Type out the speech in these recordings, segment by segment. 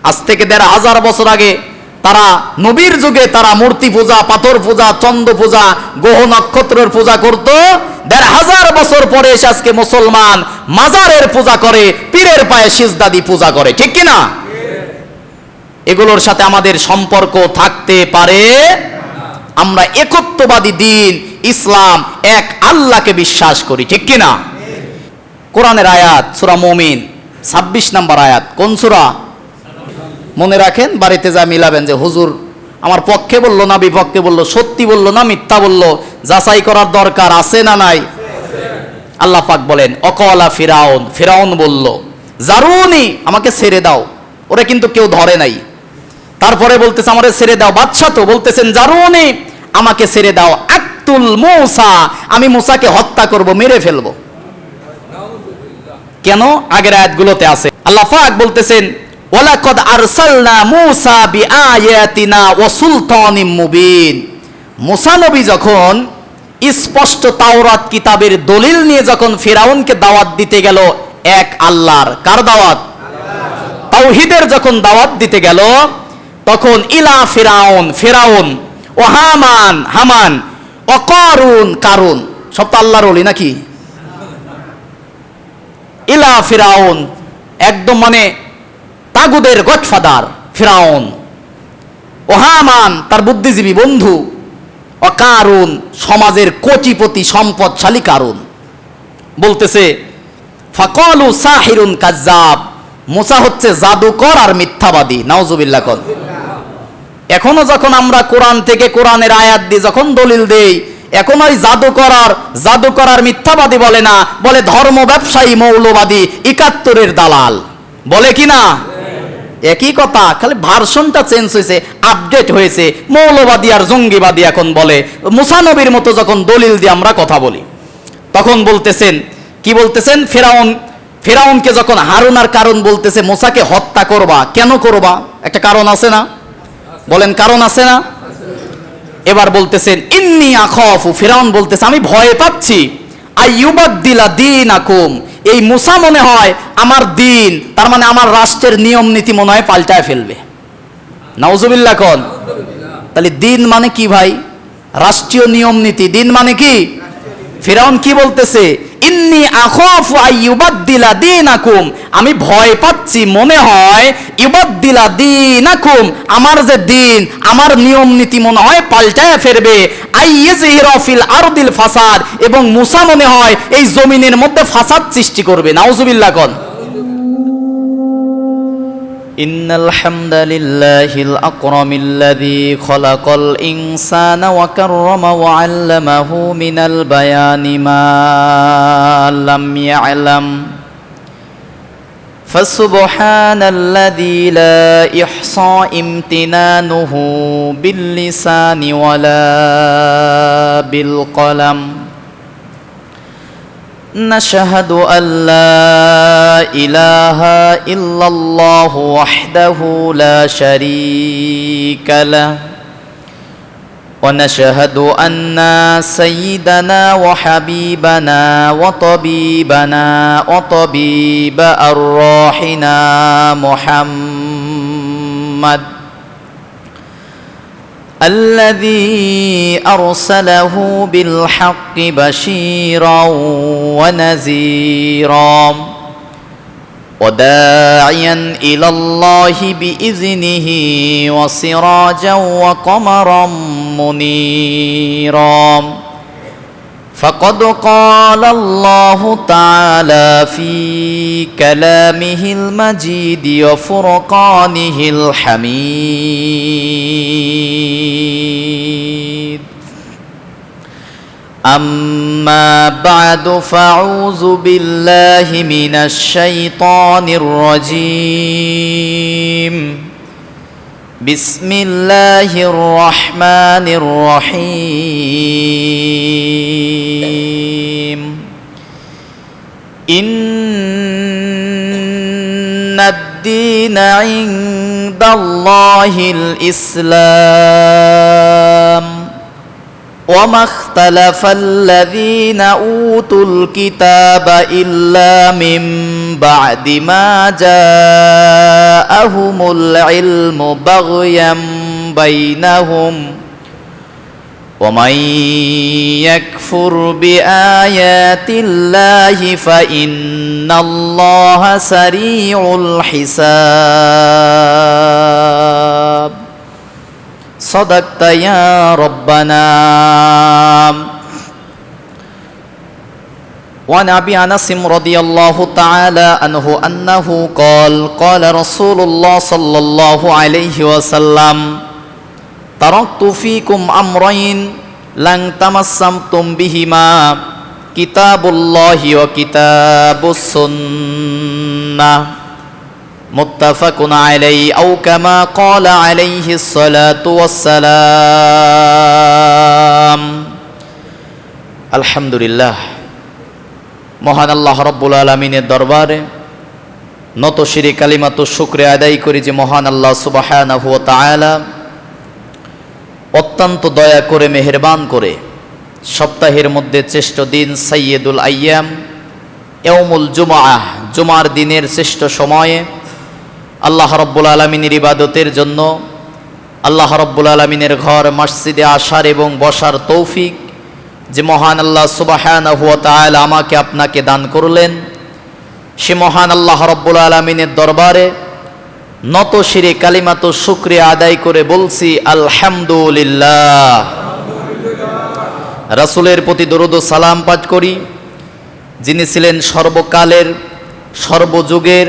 আজ থেকে ১৫০০ বছর আগে তারা নবীর যুগে তারা মূর্তি পূজা, পাথর পূজা, চন্দ্র পূজা, গ্রহ নক্ষত্রের পূজা করত। ১৫০০ বছর পরে এসে আজকে মুসলমান মাজারের পূজা করে, পীরের পায়ে সিজদা দিয়ে পূজা করে, ঠিক কিনা? এগুলোর সাথে আমাদের সম্পর্ক থাকতে পারে? আমরা একত্ববাদী দিন ইসলাম, এক আল্লাহকে বিশ্বাস করি, ঠিক কিনা? কোরআনের আয়াত সূরা মুমিন ২৬ নম্বর আয়াত। কোন সূরা? মনে রাখেন, বাড়িতে যা মিলাবেন যে হুজুর আমার পক্ষে বললো না বিপক্ষে বললো, সত্যি বললো না মিথ্যা বললো, যাচাই করার দরকার আছে না নাই? আল্লাহ পাক বলেন অকলা ফিরাউন, ফিরাউন বলল জারুনি, আমাকে ছেড়ে দাও। ওরা কিন্তু কেউ ধরে নাই। তারপরে বলতেছে আমারে ছেড়ে দাও। বাদশা তো বলতেছেন জারুনি, আমাকে ছেড়ে দাও। আকতুল মূসা, আমি মূসাকে হত্যা করব, মেরে ফেলবো। কেন? আগের আয়াতগুলোতে আছে। আল্লাহ পাক বলতেছেন ওয়ালাকাদ আরসালনা মূসা বিআয়াতিনা ওয়া সুলতানিম মুবিন। মূসা নবী যখন স্পষ্ট তাওরাত কিতাবের দলিল নিয়ে যখন ফিরাউনকে দাওয়াত দিতে গেল এক আল্লাহর, কার দাওয়াত? তাওহীদের যখন দাওয়াত দিতে গেল, তখন ইলা ফিরাউন, ফিরাউন ও হামান, হামান ও কারুন, কারুন, সব তো আল্লাহর ওলি নাকি? ইলা ফিরাউন একদম মানে তাগুদের গডফাদার ফিরাউন, ও হামান তার বুদ্ধিজীবী বন্ধু, ও কারুন সমাজের কোটিপতি সম্পদশালী কারুন। বলতেছে ফাকালু সাহিরুন কাজ্জাব, মুসা হচ্ছে জাদুকর আর মিথ্যাবাদী। নাউজুবিল্লাহ। কোন এখনো যখন আমরা কোরআন থেকে কোরআনের আয়াত দিয়ে যখন দলিল দেই, এখন ওই জাদুকর আর মিথ্যাবাদী বলে না, বলে ধর্ম ব্যবসায়ী, মৌলবাদী, ৭১-এর দালাল বলে কি না? একই কথা, খালি ভার্সনটা চেঞ্জ হয়েছে, আপডেট হয়েছে। মৌলবাদী আর জঙ্গিবাদী এখন বলে। মুসা নবীর মতো যখন দলিল দিয়ে আমরা কথা বলি, তখন বলতেছেন কি বলতেছেন? ফেরাউনকে যখন হারুন আর কারুন বলতেছে মুসাকে হত্যা করবা, কেন করবা? একটা কারণ আছে না? বলেন, কারণ আছে না? এবার বলতেছেন ইন্নী আখাফু, ফিরাউন বলতেছে আমি ভয় পাচ্ছি, আইয়ুবাদদিলা দীনাকুম, এই মুসা মনে হয় আমার দিন, তার মানে আমার রাষ্ট্রের নিয়ম নীতি মনে হয় পাল্টায় ফেলবে। নাউজুবিল্লাহ। কোন তাহলে দিন মানে কি ভাই? রাষ্ট্রীয় নিয়ম নীতি। দিন মানে কি? ফিরাউন কি বলতেছে? ইন্নী আখাফু আইয়ুবাদদিলা দীনাকুম, আমি ভয় পাচ্ছি, মনে হয় ইউবাদদিলা দীনাকুম, আমার যে দিন, আমার নিয়ম নীতি মনে হয় পাল্টায় ফেলবে। আইয়াযহিরা ফিল আরদিল ফাসাদ, এবং মুসা মনে হয় এই জমিনের মধ্যে ফাসাদ সৃষ্টি করবে। নাউজুবিল্লাহ। কোন ইন্নাল হামদালিল্লাহিল আকরামিল্লাযী খালাকাল ইনসানা ওয়া কাররামা ওয়া আল্লামাহু মিনাল বায়ানি মা লাম ইয়ালাম ফাসুবহানাল্লাযী লা ইহসা ইমতিনানুহু বিল লিসানি ওয়ালা বিল কলাম نشهد أن لا إله إلا الله وحده لا شريك له ونشهد أن سيدنا وحبيبنا وطبيبنا وطبيب أرواحنا محمد الذي أرسله بالحق بشيرا ونذيرا وداعيا إلى الله بإذنه وسراجا وقمرا منيرا فقد قال الله تعالى في كلامه المجيد وفرقانه الحميد أما بعد فأعوذ بالله من الشيطان الرجيم بسم الله الرحمن الرحيم إن الدين عند الله الإسلام وما اختلف الذين أوتوا الكتاب إلا من بعد ما جاءهم العلم بغيا بينهم ومن يكفر بآيات الله فإن الله سريع الحساب صدقت يا ربنا. وعن أبي أنس رضي الله تعالى عنه أنه قال قال رسول الله صلى الله عليه وسلم تركت فيكم أمرين لن تمسكتم بهما كتاب الله وكتاب السنة متفق عليه أو كما قال عليه الصلاة والسلام. আলহামদুলিল্লাহ, মহান আল্লাহ রব্বুল আলামিনের দরবারে নত শিরে কালিমাতু শুকরিয়া আদায় করি যে মহান আল্লাহ সুবহানাহু ওয়া তাআলা অত্যন্ত দয়া করে মেহেরবান করে সপ্তাহের মধ্যে শ্রেষ্ঠ দিন সাইয়্যিদুল আইয়াম ইয়াউমুল জুমআহ, জুমার দিনের শ্রেষ্ঠ সময়ে আল্লাহ রব্বুল আলামিনের ইবাদতের জন্য আল্লাহ রব্বুল আলামিনের ঘর মসজিদে আসার এবং বসার তৌফিক যে মহান আল্লাহ সুবহানাহু ওয়া তাআলা আমাকে আপনাকে দান করলেন, সে মহান আল্লাহ রব্বুল আলামিনের দরবারে নত শিরে কালিমাতু শুকরিয়া আদায় করে বলছি আলহামদুলিল্লাহ। রাসূলের প্রতি দরুদ ও সালাম পাঠ করি, যিনি ছিলেন সর্বকালের সর্বযুগের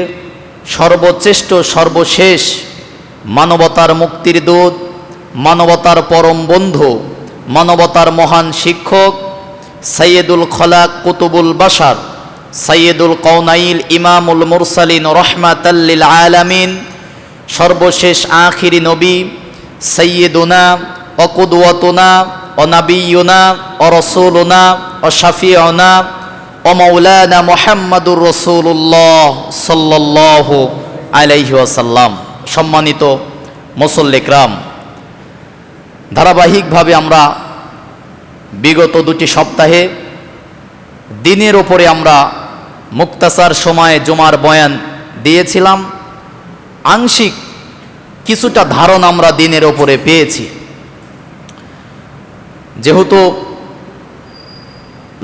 সর্বশ্রেষ্ঠ সর্বশেষ মানবতার মুক্তির দূত, মানবতার পরম বন্ধু, মানবতার মহান শিক্ষক, সাইয়্যিদুল খলাক কুতুবুল বাশার, সাইয়্যিদুল কাউনাইল ইমামুল মুরসালিন রাহমাতাল লিল আলামিন, সর্বশেষ আখিরি নবী, সাইয়্যিদুনা ওয়া কুদওয়াতুনা ওয়া নাবিয়ুনা ওয়া রাসূলুনা ওয়া শাফিউনা ও মাওলানা মুহাম্মাদুর রাসূলুল্লাহ সাল্লাল্লাহু আলাইহি ওয়াসাল্লাম। সম্মানিত মুসল্লি কিরাম, ধারাবাহিকভাবে আমরা বিগত দুটি সপ্তাহে দিনের ওপরে আমরা মুক্তাসার সময়ে জুমার বয়ান দিয়েছিলাম। আংশিক কিছুটা ধারণা আমরা দিনের ওপরে পেয়েছি। যেহেতু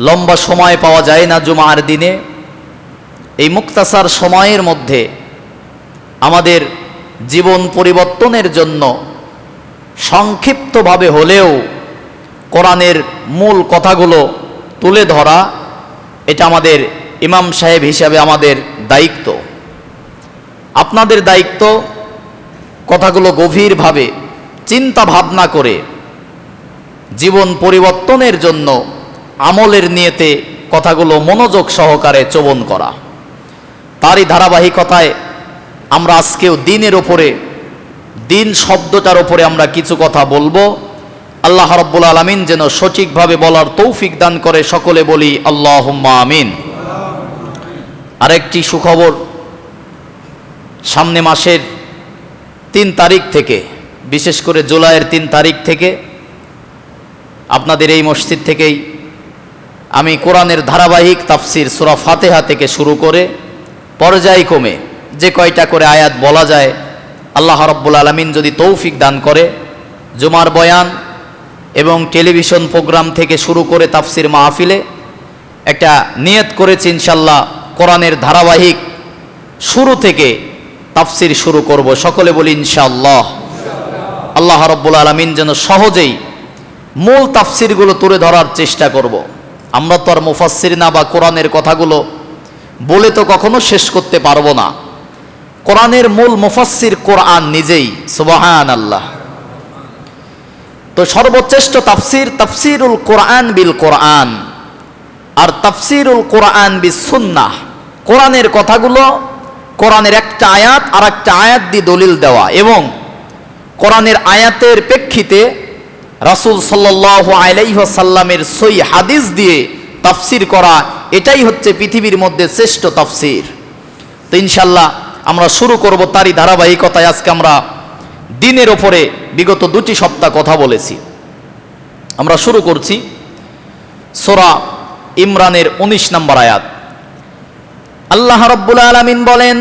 লম্বা সময় পাওয়া যায় না জুমার দিনে, এই মুক্তাসার সময়ের মধ্যে আমাদের জীবন পরিবর্তনের জন্য সংক্ষিপ্তভাবে হলেও কোরআনের মূল কথাগুলো তুলে ধরা, এটা আমাদের ইমাম সাহেব হিসাবে আমাদের দায়িত্ব। আপনাদের দায়িত্ব কথাগুলো গভীরভাবে চিন্তা ভাবনা করে জীবন পরিবর্তনের জন্য আমলের নিয়তে কথাগুলো মনোযোগ সহকারে শ্রবণ করা। তারই ধারাবাহিকতায় আমরা আজকেও দিনের ওপরে, দিন শব্দটার ওপরে আমরা কিছু কথা বলবো। আল্লাহ রাব্বুল আলামিন যেন সঠিকভাবে বলার তৌফিক দান করে, সকলে বলি আল্লাহুম্মা আমিন। আরেকটি সুখবর, সামনে মাসের 3 তারিখ থেকে, বিশেষ করে জুলাইয়ের 3 তারিখ থেকে আপনাদের এই মসজিদ থেকেই আমি কোরআনের ধারাবাহিক তাফসির সূরা ফাতিহা থেকে শুরু করে পর্যায়ক্রমে যে কয়টা করে আয়াত বলা যায়, আল্লাহ রাব্বুল আলামিন যদি তৌফিক দান করে, জুমার বয়ান এবং টেলিভিশন প্রোগ্রাম থেকে শুরু করে তাফসির মাহফিলে একটা নিয়ত করেছি ইনশাল্লাহ কোরআনের ধারাবাহিক শুরু থেকে তাফসির শুরু করব। সকলে বলি ইনশাআল্লাহ। আল্লাহ রাব্বুল আলামিন যেন সহজেই মূল তাফসিরগুলো তুলে ধরার চেষ্টা করব। আমরা তো আর মুফাসসির না, বা কোরআনের কথাগুলো বলে তো কখনো শেষ করতে পারবো না। কোরআনের মূল মুফাসসির কোরআন নিজেই, সুবহানাল্লাহ। তো সর্বশ্রেষ্ঠ তাফসির তাফসিরুল কোরআন বিল কোরআন, আর তাফসিরুল কোরআন বিস সুন্নাহ। কোরআনের কথাগুলো, কোরআনের একটা আয়াত আর একটা আয়াত দিয়ে দলিল দেওয়া, এবং কোরআনের আয়াতের প্রেক্ষিতে রাসূল সাল্লাল্লাহু আলাইহি ওয়াসাল্লামের সহিহ হাদিস দিয়ে তাফসির করা, এটাই হচ্ছে পৃথিবীর মধ্যে শ্রেষ্ঠ তাফসির। তো ইনশাল্লাহ আমরা শুরু করব তারই ধারাবাহিকতায়। আজকে আমরা দিনের ওপরে বিগত 2টি সপ্তাহ কথা বলেছি। আমরা শুরু করছি সূরা ইমরানের 19 নম্বর আয়াত। আল্লাহ রাব্বুল আলামিন বলেন,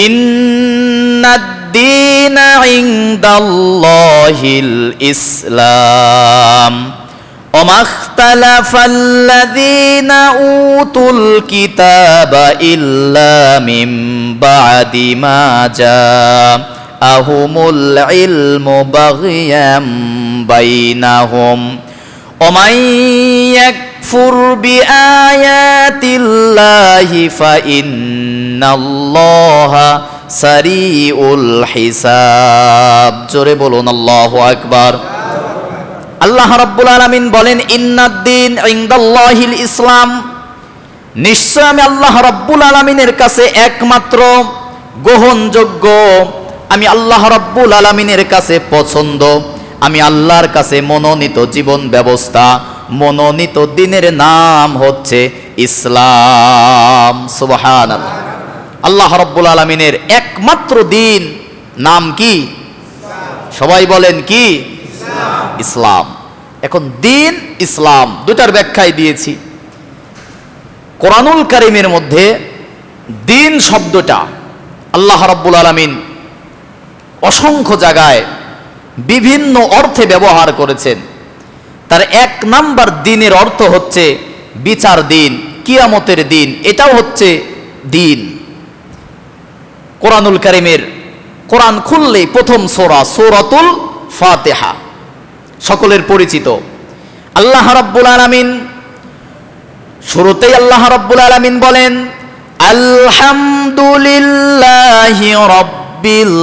ইন্নাদ-দীনা ইনদাল্লাহিল ইসলাম ওয়া মাখতালাফাল্লাযীনা উতুল কিতাবা ইল্লা মিন বা'দি মা জাআহুমুল ইলমু বাগয়াম বাইনাহুম ওয়া মান ইয়াকফুর বিআয়াতিল্লাহি ফাইন্নাল্লাহা সারিউল হিসাব। জোরে বলুন আল্লাহু আকবার। আল্লাহ রাব্বুল আলামিন বলেন, ইন্নাদ-দীন ইনদাল্লাহিল ইসলাম, নিশ্চয় আমি আল্লাহ রাব্বুল আলামিনের কাছে একমাত্র গ্রহণযোগ্য, আমি আল্লাহ রাব্বুল আলামিনের কাছে পছন্দ, আমি আল্লাহর কাছে মনোনীত জীবন ব্যবস্থা, মনোনীত দিনের নাম হচ্ছে ইসলাম। সুবহানাল্লাহ। আল্লাহ রাব্বুল আলামিনের একমাত্র দিন নাম কি? সবাই বলেন কি? ইসলাম। এখন দিন ইসলাম দুটার ব্যাখ্যাই দিয়েছি। কোরআনুল কারীমের মধ্যে দিন শব্দটা আল্লাহ রাব্বুল আলামিন অসংখ্য জায়গায় বিভিন্ন অর্থে ব্যবহার করেছেন। তার এক নাম্বার দিনের অর্থ হচ্ছে বিচার দিন, কিয়ামতের দিন, এটাও হচ্ছে দিন। কোরআনুল কারীমের কোরআন খুললেই প্রথম সূরা সূরাতুল ফাতিহা সকলের পরিচিত। আল্লাহ রাব্বুল আলামিন শুরুতেই আল্লাহ রাব্বুল আলামিন বলেন, আলহামদুলিল্লাহি রাব্বিল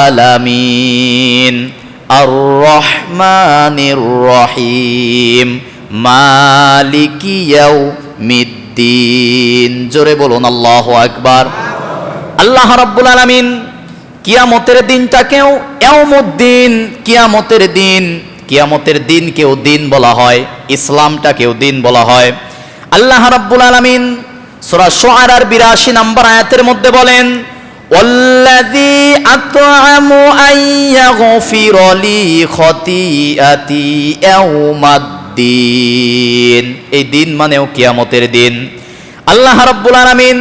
আলামিন আর রহমানির রহিম মালিকি ইয়াউমিদ্দিন। জোরে বলুন আল্লাহু আকবার। আল্লাহ রাব্বুল আলামিন কিয়ামতের দিনটাকেও ইয়াউমুদ্দিন, কিয়ামতের দিন, কিয়ামতের দিনকেও দিন বলা হয়, ইসলামটাকেও দিন বলা হয়। আল্লাহ রাব্বুল আলামিন সূরা শুআরার ৮২ নম্বর আয়াতের মধ্যে বলেন, ওয়াল্লাযী আত'আমু আইয়াগফিরা লি খতিআতি ইয়াউমাদ্দিন, এই দিন মানেও কিয়ামতের দিন। আল্লাহ রাব্বুল আলামিন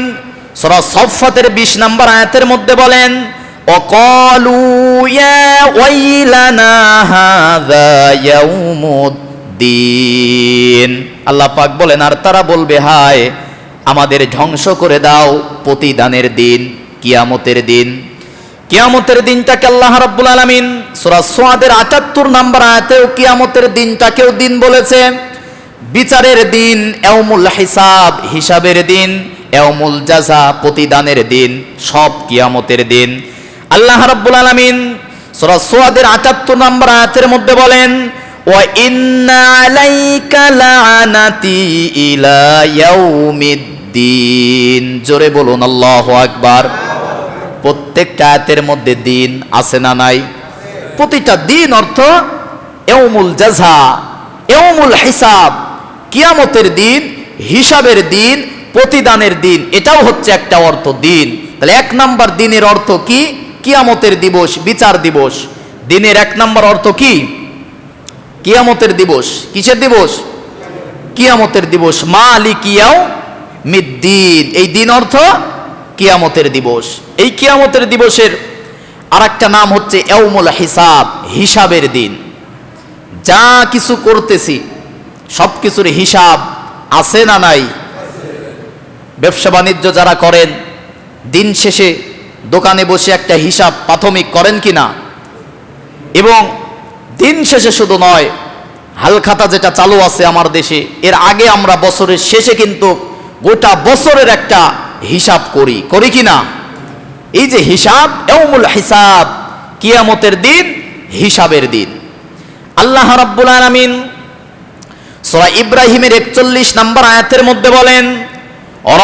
সূরা সাফফাতের ২০ নম্বর আয়াতের মধ্যে বলেন, ওয়াকালু ইয়া ওয়াইলানা হাযা ইয়াউমুদ্দিন, আল্লাহ পাক বলেন আর তারা বলবে, হায় আমাদের ধ্বংস করে দাও প্রতিদানের দিন, কিয়ামতের দিন। কিয়ামতের দিনটাকে আল্লাহ রাব্বুল আলামিন সূরা সাদের ৭৮ নম্বর আয়াতেও কিয়ামতের দিনটাকেও দিন বলেছে। বিচারের দিন, ইয়াউমুল হিসাব, হিসাবের দিন, ইয়াউমুল জাযা, প্রতিদানের দিন, সব কিয়ামতের দিন। আল্লাহ রাব্বুল আলামিন সূরা সাদের ৭৮ নম্বর আয়াতের মধ্যে বলেন, ওয়া ইন্না আলাইকা লাআনাতি ইলা ইয়াউমিদ্দিন। জোরে বলুন আল্লাহু আকবার। প্রত্যেকটা আয়াতের মধ্যে দিন আছে না নাই? প্রতিটা দিন অর্থ ইয়াউমুল জাযা, ইয়াউমুল হিসাব, কিয়ামতের দিন, হিসাবের দিন, প্রতিদানের দিন, এটাও হচ্ছে একটা অর্থ দিন। তাহলে এক নাম্বার দিনের অর্থ কি? কিয়ামতের দিবস, বিচার দিবস। দিনের এক নাম্বার অর্থ কি? কিয়ামতের দিবস। কিসের দিবস? কিয়ামতের দিবস। মালিকি ইয়াউমিদ্দিন, এই দিন অর্থ কিয়ামতের দিবস। এই কিয়ামতের দিবসের আরেকটা নাম হচ্ছে ইয়াউমুল হিসাব, হিসাবের দিন। যা কিছু করতেছি সব কিছুর হিসাব আছে না নাই? ব্যবসা বাণিজ্য যারা করেন দিন শেষে দোকানে বসে একটা হিসাব প্রাথমিক করেন কিনা? এবং দিন শেষে শুধু নয়, হালখাতা যেটা চালু আছে আমার দেশে, এর আগে আমরা বছরের শেষে কিন্তু গোটা বছরের একটা হিসাব করি কিনা? এই যে হিসাব, ইয়াউমুল হিসাব, কিয়ামতের দিন, হিসাবের দিন। আল্লাহ রাব্বুল আলামিন সূরা ইব্রাহিমের ৪১ নম্বর আয়াতের মধ্যে বলেন,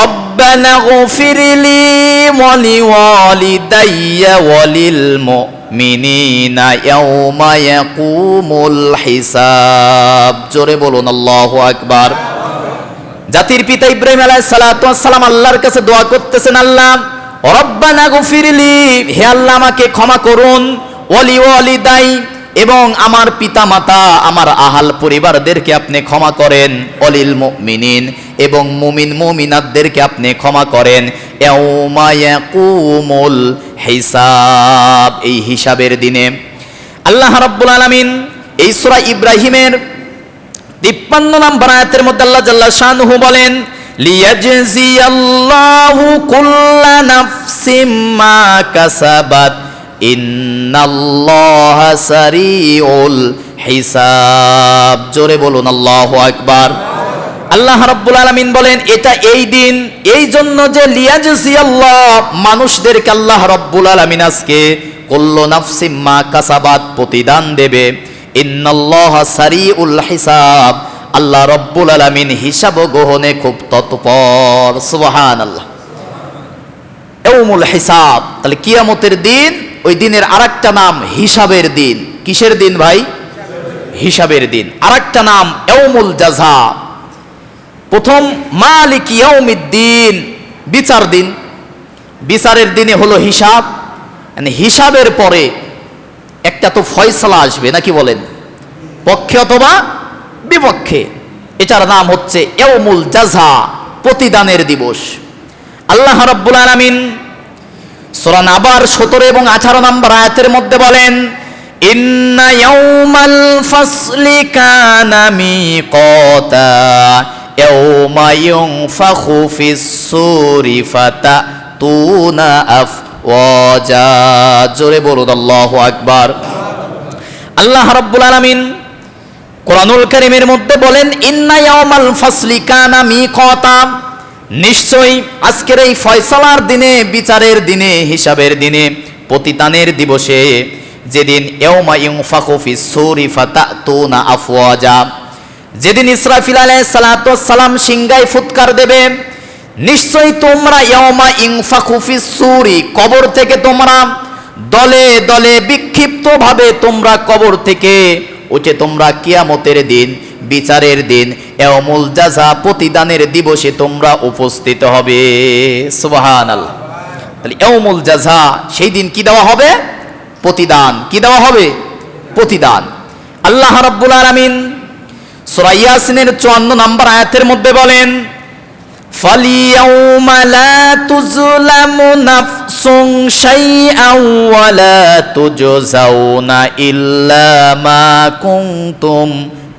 রব্বানা গফিরলি ওয়া লিওয়ালিদাইয়া ওয়া লিল মুমিনিনা ইয়াওমা ইয়াকুমুল হিসাব। জোরে বলুন আল্লাহু আকবার। জাতির পিতা ইব্রাহিম আলাইহিস সালাতু ওয়াস সালাম আল্লাহর কাছে দোয়া করতেছেন, আল্লাহ রব্বানা গফিরলি, হে আল্লাহ আমাকে ক্ষমা করুন, ওয়া লিওয়ালিদাই, এবং আমার পিতামাতা, আমার আহাল পরিবারদেরকে আপনি ক্ষমা করেন। অলিল মুমিনিন, এবং মুমিন মুমিনাতদেরকে আপনি ক্ষমা করেন। ইয়াউমা ইয়াকুমুল হিসাব, এই হিসাবের দিনে। আল্লাহ রাব্বুল আলামিন এই সূরা ইব্রাহিমের 53 নম্বর আয়াতের মধ্যে আল্লাহ জাল্লা শানুহু বলেন, লিয়াজজিয়াল্লাহু কুল্লা নাফসিম মা কাসাবাত ইন্নাল্লাহা সারিউল হিসাব। জোরে বলুন আল্লাহু আকবার। আল্লাহ রাব্বুল আলামিন বলেন এটা এই দিন, এই জন্য যে লিয়াজজিয়াল্লাহ, মানুষদেরকে আল্লাহ রাব্বুল আলামিন আজকে কুল্লু নাফসিম মা কাসাবাত প্রতিদান দেবে। ইন্নাল্লাহা সারিউল হিসাব, আল্লাহ রাব্বুল আলামিন হিসাব গ্রহণে খুব তৎপর। সুবহানাল্লাহ। ইয়াউমুল হিসাব, তাহলে কিয়ামতের দিন, ওই দিনের আরেকটা নাম হিসাবের দিন। কিসের দিন ভাই? হিসাবের দিন। আরেকটা নাম ইয়াউমুল জাযা। প্রথম মালিক ইয়াউমিদ্দিন, বিচার দিন। বিচারের দিনে হলো হিসাব, মানে হিসাবের পরে একটা তো ফয়সালা আসবে, নাকি বলেন, পক্ষে অথবা বিপক্ষে। এটার নাম হচ্ছে ইয়াউমুল জাযা, প্রতিদানের দিবস। আল্লাহ রাব্বুল আলামিন সূরা নাবার 17 এবং 18 নম্বর আয়াতের মধ্যে বলেন, ইন্না ইয়াউমাল ফাসলি কানা মিকাতা ইয়াউমা ইউনফাখু ফিস-সূরি ফাতাতুনা আফওয়াজা। জোরে বলুন আল্লাহু আকবার। আল্লাহ রাব্বুল আলামিন কোরআনুল কারীমের মধ্যে বলেন, ইন্না ইয়াউমাল ফাসলি কানা মিকাতা, নিশ্চয়ই আজকের এই ফয়সালার দিনে, বিচারের দিনে, হিসাবের দিনে, প্রতিদানের দিবসে, যেদিন ইয়াউমা ইউনফাখু ফিস-সূরি ফাতাতুনা আফওয়াজা, যেদিন ইসরাফিল আলাইহিস সালাতু ওয়াস সালাম সিংহায় ফুৎকার দেবে, নিশ্চয়ই তোমরা ইয়াউমা ইউনফাখু ফিস-সূরি, কবর থেকে তোমরা দলে দলে বিক্ষিপ্তভাবে তোমরা কবর থেকে উঠে তোমরা কিয়ামতের দিন, বিচারের দিন, ইয়াউমুল জাযা, প্রতিদানের দিবসে তোমরা উপস্থিত হবে। সুবহানাল্লাহ। তাহলে ইয়াউমুল জাযা, সেই দিন কি দেওয়া হবে? প্রতিদান। কি দেওয়া হবে? প্রতিদান। আল্লাহ রাব্বুল আলামিন সূরা ইয়াসিনের 54 নম্বর আয়াতের মধ্যে বলেন, ফালিয়াউমা লা তুযলামু নাফসুন শাইআন ওয়া লা তুজজাউনা ইল্লা মা কুনতুম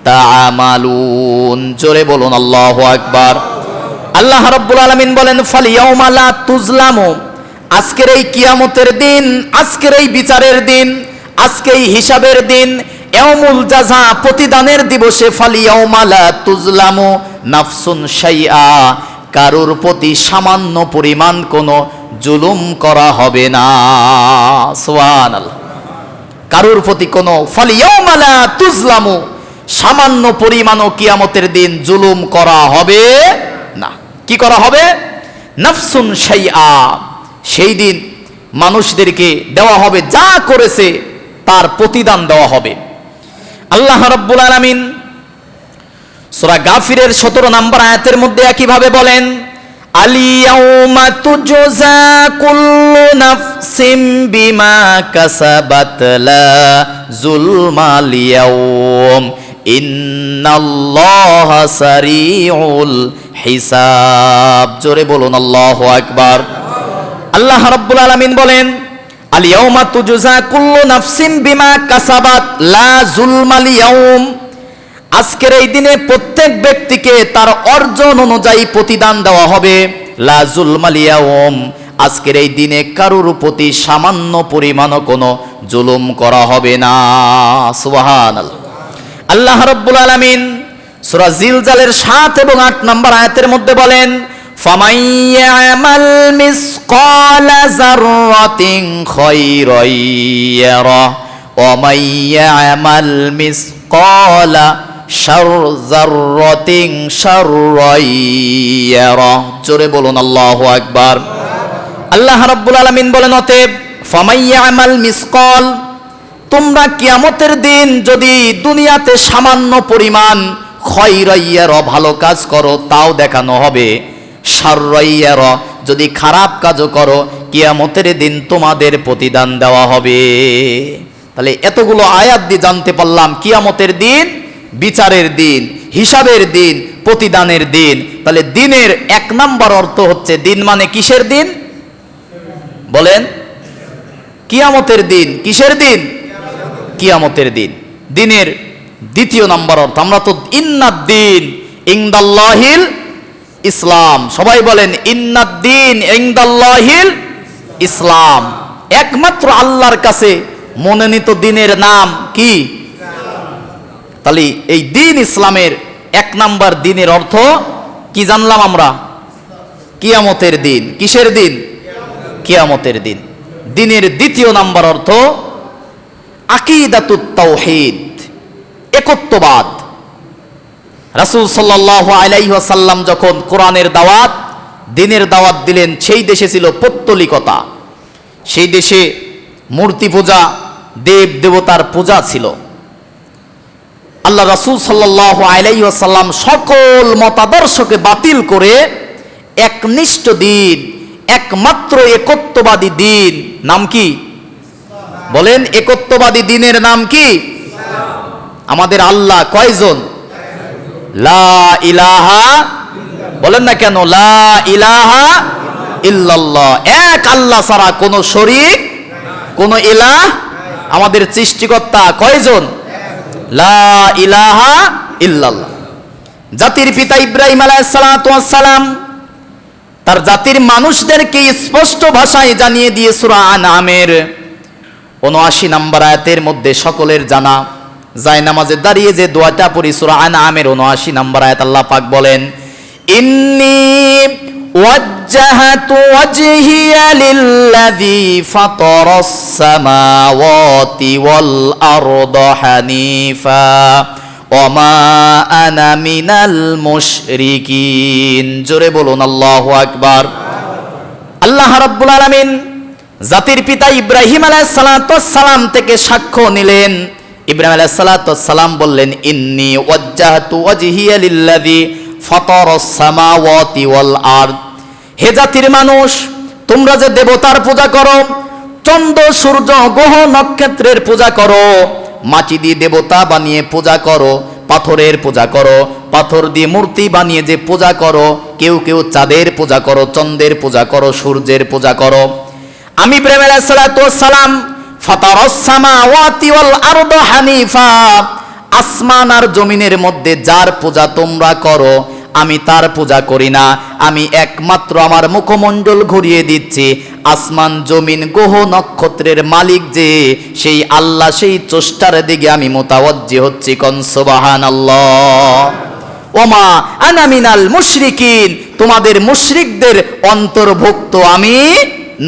তা'মালুন। জোরে বলুন আল্লাহু আকবার। আল্লাহ রাব্বুল আলামিন বলেন, ফালিয়াউমা লা তুযলামু, আজকের এই কিয়ামতের দিন, আজকের এই বিচারের দিন, আজকে এই হিসাবের দিন, ইয়াউমুল জাযা, প্রতিদানের দিবসে, ফালিয়াউমা লা তুযলামু নাফসুন শাইআ, কারোর প্রতি সামান্য পরিমাণ কোনো জুলুম করা হবে না। সুবহানাল্লাহ। কারোর প্রতি কোনো, ফালিয়াউমা লা তুযলামু, সামান্য পরিমাণও কিয়ামতের দিন জুলুম করা হবে না। কি করা হবে? নাফসুন শাইআ, সেই দিন মানুষদেরকে দেওয়া হবে যা করেছে তার প্রতিদান দেওয়া হবে। আল্লাহ রাব্বুল আলামিন সূরা গাফিরের 17 নম্বর আয়াতের মধ্যে একইভাবে বলেন, আলিয়াউমা তুজজা কুল্লু নাফসিম বিমা কাসাবাত লা যুলমাল ইয়াউম ইন্নাল্লাহা সারিউল হিসাব। জোরে বলুন আল্লাহু আকবার। আল্লাহ রাব্বুল আলামিন বলেন, আলিয়াউমা তুজজা কুল্লু নাফসিম বিমা কাসাবাত লা যুলমাল ইয়াউম, আজকের এই দিনে প্রত্যেক ব্যক্তিকে তার অর্জন অনুযায়ী প্রতিদান দেওয়া হবে। লা যুলমাল ইয়াউম, আজকের এই দিনে কারোর প্রতি সামান্য পরিমাণও কোনো জুলুম করা হবে না। সুবহানাল্লাহ। আল্লাহ রাব্বুল আলামিন সূরা জিলজালের 7 এবং 8 নম্বর আয়াতের মধ্যে বলেন, ফামান ইয়ামাল মিসকালা যাররাতিন খায়রান ইয়ারা ওয়া মান ইয়ামাল মিসকালা যাররাতিন শাররান ইয়ারা। জোরে বলুন আল্লাহু আকবার। আল্লাহ রাব্বুল আলামিন বলেন, অতএব ফামান ইয়ামাল মিসকাল, তোমরা কিয়ামতের দিন যদি দুনিয়াতে সামান্য পরিমাণ খায়রান ইয়ারা, ভালো কাজ করো তাও দেখানো হবে। শাররান ইয়ারা, যদি খারাপ কাজও করো কিয়ামতের দিন তোমাদের প্রতিদান দেওয়া হবে। তাহলে এতগুলো আয়াত দিয়ে জানতে পারলাম কিয়ামতের দিন বিচারের দিন, হিসাবের দিন, প্রতিদানের দিন। তাহলে দিনের 1 নাম্বার অর্থ হচ্ছে, দিন মানে কিসের দিন বলেন? কিয়ামতের দিন। কিসের দিন? কিয়ামতের দিন। দিনের 2য় নাম্বার অর্থ, আমরা তো ইন্নাদ্দিন ইনদাল্লাহিল ইসলাম, সবাই বলেন ইন্নাদ্দিন ইনদাল্লাহিল ইসলাম। একমাত্র আল্লাহর কাছে মনোনীত দিনের নাম কি? তাহলে এই দিন ইসলামের 1 নাম্বার দিনের অর্থ কি জানলাম আমরা? কিয়ামতের দিন। কিসের দিন? কিয়ামতের দিন। দিনের 2য় নাম্বার অর্থ আকীদাতুত তাওহীদ, একত্ববাদ। রাসূল সাল্লাল্লাহু আলাইহি ওয়াসাল্লাম যখন কোরআনের দাওয়াত, দিনের দাওয়াত দিলেন, সেই দেশে ছিল পৌত্তলিকতা, সেই দেশে মূর্তি পূজা, দেব দেবতার পূজা ছিল। আল্লাহ রাসূল সাল্লাল্লাহু আলাইহি ওয়াসাল্লাম সকল মতাদর্শকে বাতিল করে একনিষ্ঠ দিন, একমাত্র একত্ববাদী দিন, নাম কি বলেন? একত্ববাদী দিনের নাম কি? আমাদের আল্লাহ কয়জন? লা ইলাহা, বলেন না কেন? লা ইলাহা ইল্লাল্লাহ, এক আল্লাহ ছাড়া কোনো শরীক, কোনো ইলাহ। আমাদের সৃষ্টিকর্তা কয়জন? লা ইলাহা ইল্লাল্লাহ। জাতির পিতা ইব্রাহিম আলাইহিস সালাতু ওয়াস সালাম তার জাতির মানুষদেরকে স্পষ্ট ভাষায় জানিয়ে দিয়ে সূরা আনআমের ৭৯ নম্বর আয়াতের মধ্যে সকলের জানা যায় নামাজে দাঁড়িয়ে যে দোয়াটা পড়ি, সূরা আনআমের ৭৯ নম্বর আয়াত, আল্লাহ পাক বলেন, ইন্নী ওয়াজ্জাহাতু ওয়াজহিয়া লিল্লাযী ফাতারাস সামাওয়াতি ওয়াল আরদা হানিফা ওয়া মা আনা মিনাল মুশরিকিন। জোরে বলুন আল্লাহু আকবার। আল্লাহ রাব্বুল আলামিন জাতির পিতা ইব্রাহিম আলাইহিস সালাতু ওয়াস সালাম থেকে সাক্ষ্য নিলেন। ইব্রাহিম আলাইহিস সালাতু ওয়াস সালাম বললেন, ইন্নী ওয়াজ্জাহাতু ওয়াজহিয়া লিল্লাযী ফাতারাস সামাওয়াতি ওয়াল আরদ। হে জাতির মানুষ, তোমরা যে দেবতার পূজা করো, চন্দ্র সূর্য গ্রহ নক্ষত্রের পূজা করো, মাটি দিয়ে দেবতা বানিয়ে পূজা করো, পাথরের পূজা করো, পাথর দিয়ে মূর্তি বানিয়ে যে পূজা করো, কেউ কেউ চাঁদের পূজা করো, চন্দ্রের পূজা করো, সূর্যের পূজা করো, আমি ইব্রাহিম আলাইহিস সালাতু ওয়াস সালাম ফাতারাস সামাওয়াতি ওয়াল আরদ হানিফা, আসমান আর জমিনের মধ্যে যার পূজা তোমরা করো, আমি তার পূজা করি না। আমি একমাত্র আমার মুখমণ্ডল ঘুরিয়ে দিচ্ছি, আসমান জমিন গ্রহ নক্ষত্রের মালিক যে সেই আল্লাহ, সেই চষ্টার দিকে আমি মুতাওয়াজ্জি হচ্ছি। কোন সুবহানাল্লাহ। ওমা আনা মিনাল মুশরিকিন, তোমাদের মুশরিকদের অন্তর্ভুক্ত আমি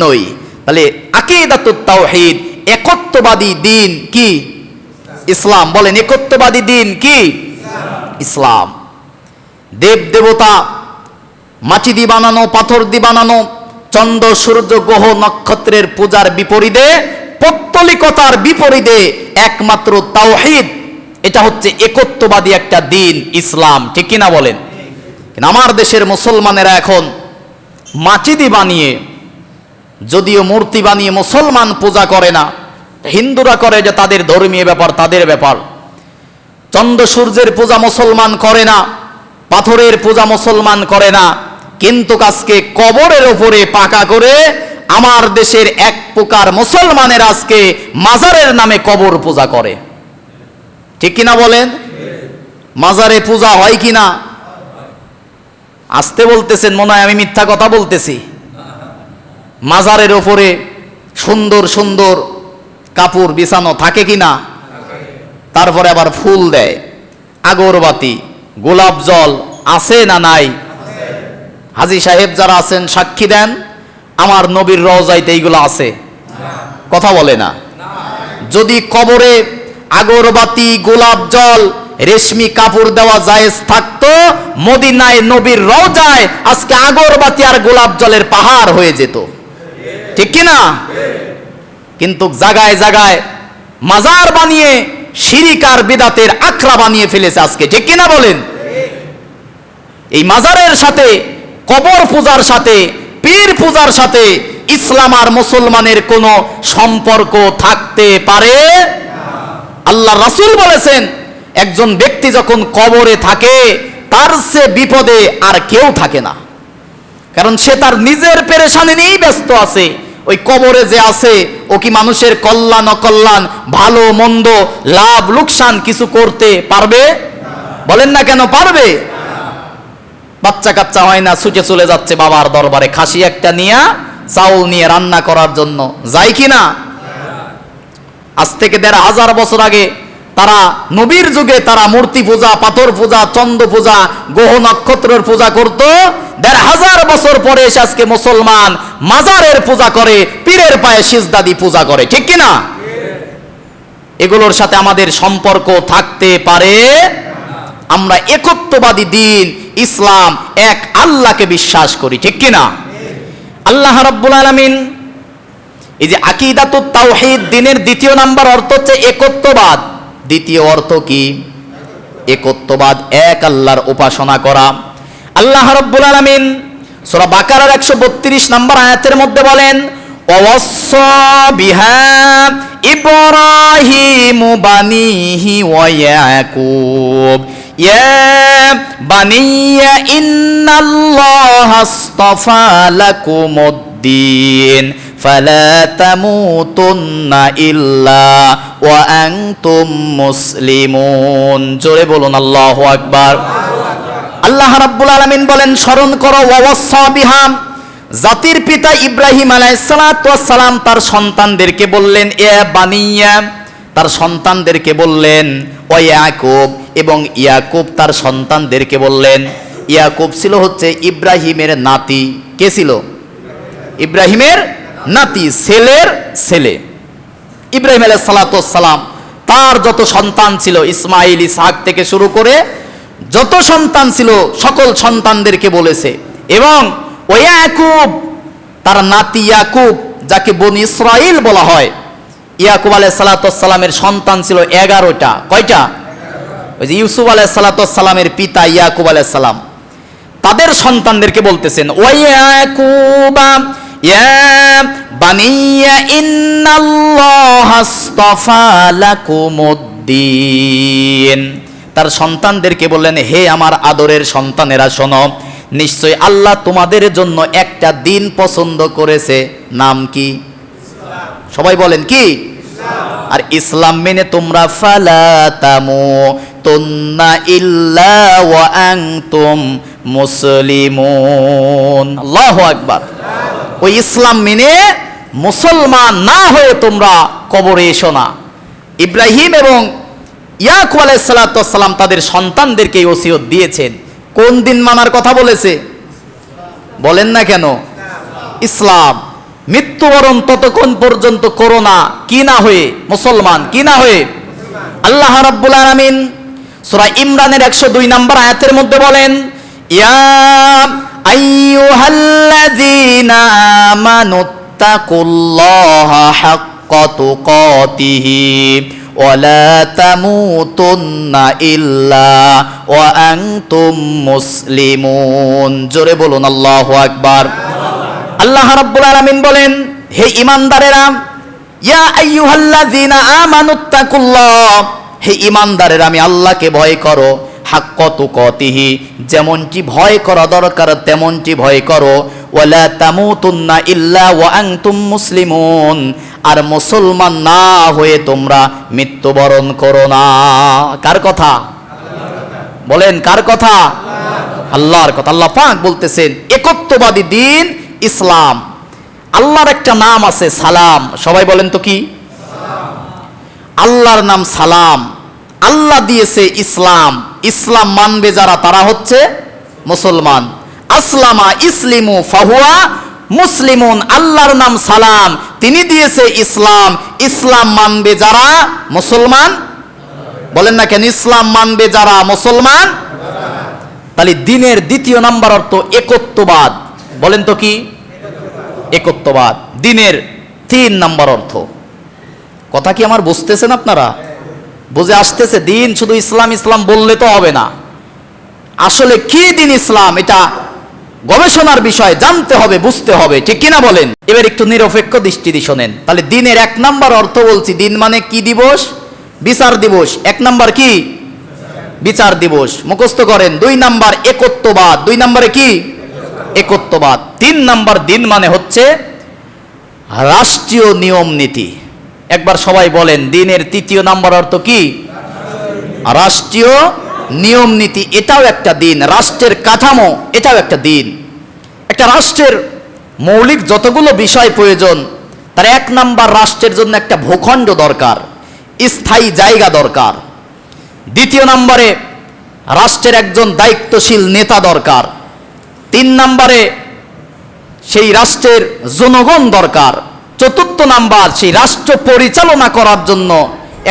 নই। তাহলে আকীদাতুত তাওহীদ, একত্ববাদী দিন কি? ইসলাম। বলেন একত্ববাদী দিন কি? ইসলাম। দেব দেবতা মাটি দিয়ে বানানো, পাথর দিয়ে বানানো, চন্দ্র সূর্য গ্রহ নক্ষত্রের পূজার বিপরীতে, পৌত্তলিকতার বিপরীতে একমাত্র তাওহীদ, এটা হচ্ছে একত্ববাদী একটা দিন ইসলাম। ঠিক কিনা বলেন? কিন্তু আমার দেশের মুসলমানেরা এখন মাটি দিয়ে বানিয়ে, যদিও মূর্তি বানিয়ে মুসলমান পূজা করে না, হিন্দুরা করে, যে তাদের ধর্মীয় ব্যাপার, তাদের ব্যাপার। চন্দ্র সূর্যের পূজা মুসলমান করে না, পাথরের পূজা মুসলমান করে না, কিন্তু আজকে কবরের উপরে পাকা করে আমার দেশের এক প্রকার মুসলমানের আজকে মাজারের নামে কবর পূজা করে। ঠিক কিনা বলেন? মাজারে পূজা হয় কিনা? আসতে বলতেছেন, মনে হয় আমি মিথ্যা কথা বলতেছি। মাজারের উপরে সুন্দর সুন্দর কাপড় বিছানো থাকে কিনা? তারপরে আবার ফুল দেয়, আগরবাতি, গোলাপ জল আছে না নাই? হাজী সাহেব যারা আছেন সাক্ষী দেন, আমার নবীর রওজাইতে এইগুলো আছে? কথা বলে না। যদি কবরে আগরবাতি, গোলাপ জল, রেশমি কাপড় দেওয়া জায়েজ থাকতো, মদিনায় নবীর রওজায় আজকে আগরবাতি আর গোলাপ জলের পাহাড় হয়ে যেত। ঠিক কিনা? কিন্তু জায়গায় জায়গায় মাজার বানিয়ে শিরিক আর বিদাতের আখড়া বানিয়ে ফেলেছে আজকে। ঠিক কিনা বলেন? এই মাজারের সাথে, কবর পূজার সাথে, পীর পূজার সাথে ইসলাম আর মুসলমানের কোনো সম্পর্ক থাকতে পারে আল্লাহ রাসূল বলেছেন, একজন ব্যক্তি যখন কবরে থাকে তার সে বিপদে আর কেউ থাকে না, কারণ সে তার নিজের পেরেশানি নিয়েই ব্যস্ত আছে। ওই কবরে যে আছে ও কি মানুষের কল্যাণ অকল্যাণ, ভালো মন্দ, লাভ লোকসান কিছু করতে পারবে? বলেন না কেন পারবে? বাচ্চা কাচ্চা হয় না, ছুটে চলে যাচ্ছে বাবার দরবারে খাসি একটা নিয়ে, চাউল নিয়ে রান্না করার জন্য, যায় কি না? আজ থেকে ১৫০০ বছর আগে তারা নবীর যুগে তারা মূর্তি পূজা, পাথর পূজা, চন্দ্র পূজা, গ্রহ নক্ষত্রের পূজা করত। ১৫০০ বছর পরে এসে আজকে মুসলমান মাজারের পূজা করে, পীরের পায়ে সিজদা দিয়ে পূজা করে, ঠিক কি না? এগুলোর সাথে আমাদের সম্পর্ক থাকতে পারে? আমরা একত্ববাদী দিন ইসলাম, এক আল্লাহকে বিশ্বাস করি, ঠিক কি না? আল্লাহ রাব্বুল আলামিন এই যে আকীদাতুত তাওহীদ, দ্বীনের দ্বিতীয় নাম্বার অর্থ হচ্ছে একত্ববাদ। দ্বিতীয় অর্থ কি? একত্ববাদ, এক আল্লাহর উপাসনা করা। আল্লাহ রাব্বুল আলামিন সূরা বাকারার ১৩২ নম্বর আয়াতের মধ্যে বলেন, ওয়াসাসা বিহা ইব্রাহিমু বানিহি ওয়া ইয়াকুব ইয়া বানিয়া ইন্নাল্লাহা আসতাফা লাকুমুদ্দীন ফালা তামুতুন্না ইল্লা ওয়া আনতুম মুসলিমুন। জোরে বলুন আল্লাহু আকবার। আল্লাহ রাব্বুল আলামিন বলেন, স্মরণ করো, ওয়াসাসা বিহা, জাতির পিতা ইব্রাহিম আলাইহিস সালাতু ওয়াস সালাম তার সন্তানদেরকে বললেন, এ বানিয়া, তার সন্তানদেরকে বললেন, ও ইয়াকুব, এবং ইয়াকুব তার সন্তানদেরকে বললেন। ইয়াকুব ছিল হচ্ছে ইব্রাহিমের নাতি। কে ছিল? ইব্রাহিমের নাতি, ছেলের ছেলে। ইব্রাহিম আলাইহিস সালাতু ওয়াস সালাম তার যত সন্তান ছিল, ইসমাইল, ইসহাক থেকে শুরু করে যত সন্তান ছিল সকল সন্তানদেরকে বলেছে। এবং ও ইয়াকুব, তার নাতি ইয়াকুব, যাকে বনি ইসরাইল বলা হয়। ইয়াকুব আলাইহিস সালাতু ওয়াস সালামের সন্তান ছিল 11টা। কয়টা? ওই যে ইউসুফ আলাইহিস সালাতু ওয়াস সালামের পিতা ইয়াকুব আলাইহিস সালাম, তাদের সন্তানদেরকে বলতেছেন, ও ইয়াকুবা ইয়া বানিয়া ইন্নাল্লাহা আসতাফা লাকুমুদ্দীন। তার সন্তানদেরকে বললেন, হে আমার আদরের সন্তানেরা শোনো, নিশ্চয় আল্লাহ তোমাদের জন্য একটা দিন পছন্দ করেছে। নাম কি? সবাই বলেন কি? আর ইসলাম মেনে তোমরা ফালা তামুতুন্না ইল্লা ওয়া আনতুম মুসলিমুন। আল্লাহু আকবার। ওই ইসলাম মেনে মুসলমান না হয়ে তোমরা কবরে এসো না। ইব্রাহিম এবং ইয়াকুব আলাইহিস সালাতু ওয়াস সালাম তাদের সন্তানদেরকে ওসিয়ত দিয়েছেন। কোন দিন মানার কথা বলেছে? বলেন না কেন? ইসলাম। মৃত্যুবরণ ততক্ষণ পর্যন্ত করোনা কি না হয়ে, মুসলমান কি না হয়ে। আল্লাহ রাব্বুল আলামিন সূরা ইমরানের 102 নম্বর আয়াতের মধ্যে বলেন, ইয়া আইয়ুহাল্লাযীনা আমানুত্তাকুল্লাহা হাক্কা তুকাতিহি ওয়া লা তামুতুন্না ইল্লা ওয়া আনতুম মুসলিমুন। জোরে বলুন আল্লাহু আকবার। আল্লাহ রাব্বুল আলামিন বলেন, হে ঈমানদারেরা, ইয়া আইয়ুহাল্লাযীনা আমানুত্তাকুল্লাহ, হে ঈমানদারেরা, আমি আল্লাহকে ভয় করো, হাক্কা তুকাতিহি, যেমনটি ভয় করা দরকার তেমনটি ভয় করো, ওয়া লা তামুতুন্না ইল্লা ওয়া আনতুম মুসলিমুন, আর মুসলমান না হয়ে তোমরা মৃত্যুবরণ করো না। কার কথা? বলেন কার কথা? আল্লাহর কথা। আল্লাহ পাক বলতেছেন, একত্ববাদী দিন ইসলাম। আল্লাহর একটা নাম আছে সালাম। সবাই বলেন তো কি? আল্লাহর নাম সালাম। আল্লাহ দিয়েছে ইসলাম। ইসলাম মানবে যারা তারা হচ্ছে মুসলমান। আসলামা ইসলিমু ফাহুয়া মুসলিমুন। আল্লাহর নাম সালাম, তিনি দিয়েছে ইসলাম। ইসলাম মানবে যারা মুসলমান। বলেন না কেন? ইসলাম মানবে যারা মুসলমান। তাহলে দিনের দ্বিতীয় নাম্বার অর্থ একত্ববাদ। বলেন তো কি? একত্ববাদ। দিনের 3 নাম্বার অর্থ। কথা কি আমার বুঝতেছেন আপনারা? বুঝে আসতেছে? দিন শুধু ইসলাম ইসলাম বললে তো হবে না। আসলে কি দিন ইসলাম, এটা গবেষণার বিষয়, জানতে হবে, বুঝতে হবে, ঠিক কিনা বলেন? এবার একটু নিরপেক্ষ দৃষ্টি দিয়ে শোনেন। তাহলে দিনের 1 নাম্বার অর্থ বলছি, দিন মানে কি দিবস? বিচার দিবস। 1 নাম্বার কি? বিচার দিবস, মুখস্থ করেন। 2 নাম্বার একত্ববাদ, 2 নম্বরে কি? একত্ববাদ। 3 নাম্বার দিন মানে হচ্ছে রাষ্ট্রীয় নিয়ম নীতি। একবার সবাই বলেন, দিনের 3য় নাম্বার অর্থ কি? রাষ্ট্রীয় নিয়ম নীতি। এটাও একটা দিন। রাষ্ট্রের কাঠামো, এটাও একটা দিন। একটা রাষ্ট্রের মৌলিক যতগুলো বিষয় প্রয়োজন, তার 1 নাম্বার রাষ্ট্রের জন্য একটা ভূখণ্ড দরকার, স্থায়ী জায়গা দরকার। 2 নম্বরে রাষ্ট্রের একজন দায়িত্বশীল নেতা দরকার। 3 নম্বরে সেই রাষ্ট্রের জনগণ দরকার। 4 নাম্বার সেই রাষ্ট্র পরিচালনা করার জন্য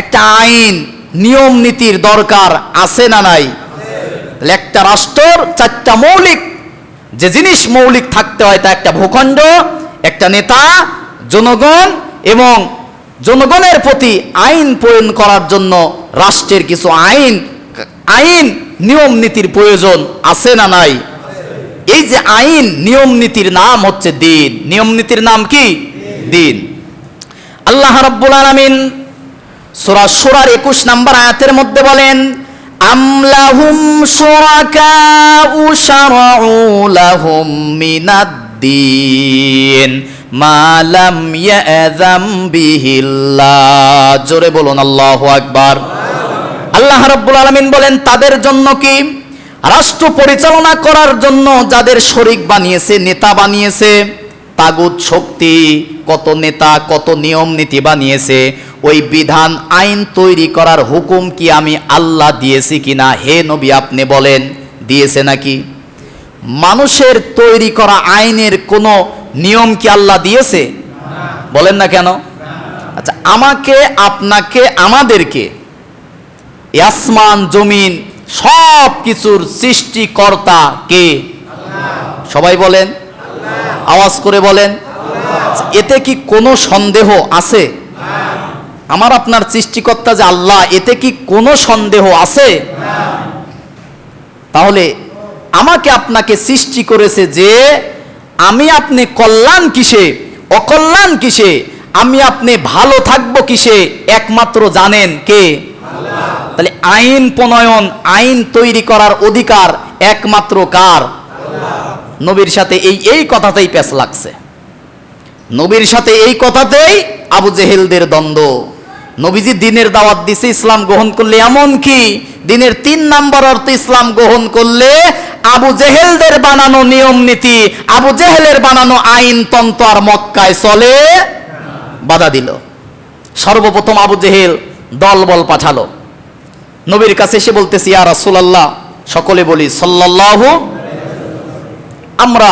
একটা আইন নিয়ম নীতির দরকার আছে না নাই? একটা রাষ্ট্রের 4টা মৌলিক যে জিনিস মৌলিক থাকতে হয়, তা একটা ভূখণ্ড, একটা নেতা, জনগণ, এবং জনগণের প্রতি আইন প্রয়োগ করার জন্য রাষ্ট্রের কিছু আইন নিয়ম নীতির প্রয়োজন আছে না নাই? এই যে আইন নিয়ম নীতির নাম হচ্ছে দিন। নিয়ম নীতির নাম কি? দিন। আল্লাহ রাব্বুল আলামিন সূরা শুরার 21 নম্বর আয়াতের মধ্যে বলেন, আমলাহুম শুরাকাউ শারউ লাহুম মিনাদ-দীন মা লাম ইয়াযাম বিহিল্লাহ। জোরে বলুন আল্লাহু আকবার। আল্লাহ রাব্বুল আলামিন বলেন, তাদের জন্য কি? রাষ্ট্র পরিচালনা করার জন্য যাদের শরীক বানিয়েছে, নেতা বানিয়েছে, তাগুত শক্তি, কত নেতা, কত নিয়ম নীতি বানিয়েছে, ওই বিধান আইন তৈরি করার হুকুম কি আমি আল্লাহ দিয়েছি কিনা? হে নবী আপনি বলেন, দিয়েছে নাকি? মানুষের তৈরি করা আইনের কোনো নিয়ম কি আল্লাহ দিয়েছে? বলেন না কেন? আচ্ছা, আমাকে, আপনাকে, আমাদেরকে, আসমান জমিন সব কিছুর সৃষ্টিকর্তা কে? সবাই বলেন, আওয়াজ করে বলেন। এতে কি কোনো সন্দেহ আছে? আমার আপনার সৃষ্টিকর্তা যে আল্লাহ, এতে কি কোনো সন্দেহ আছে? তাহলে আমাকে আপনাকে সৃষ্টি করেছে যে আমি আপনি কল্যাণ কিসে, অকল্যাণ কিসে, আমি আপনি ভালো থাকবো কিসে, একমাত্র জানেন কে? তাহলে আইন প্রণয়ন, আইন তৈরি করার অধিকার একমাত্র কার? নবীর সাথে এই কথাতেই পেশ লাগছে। নবীর সাথে এই কথাতেই আবু জেহেলদের দ্বন্দ্ব। নবীজি দিনের দাওয়াত দিছে, ইসলাম গ্রহণ করলে, এমন কি দিনের 3 নাম্বার অর্থ ইসলাম গ্রহণ করলে আবু জেহেলদের বানানো নিয়ম নীতি, আবু জেহেলের বানানো আইন তন্ত্র আর মক্কায় চলে বাধা দিল। সর্বপ্রথম আবু জেহেল দলবল পাঠালো নবীর কাছে, এসে বলতেছি, ইয়া রাসূলুল্লাহ, সকলে বলি সাল্লাল্লাহু, আমরা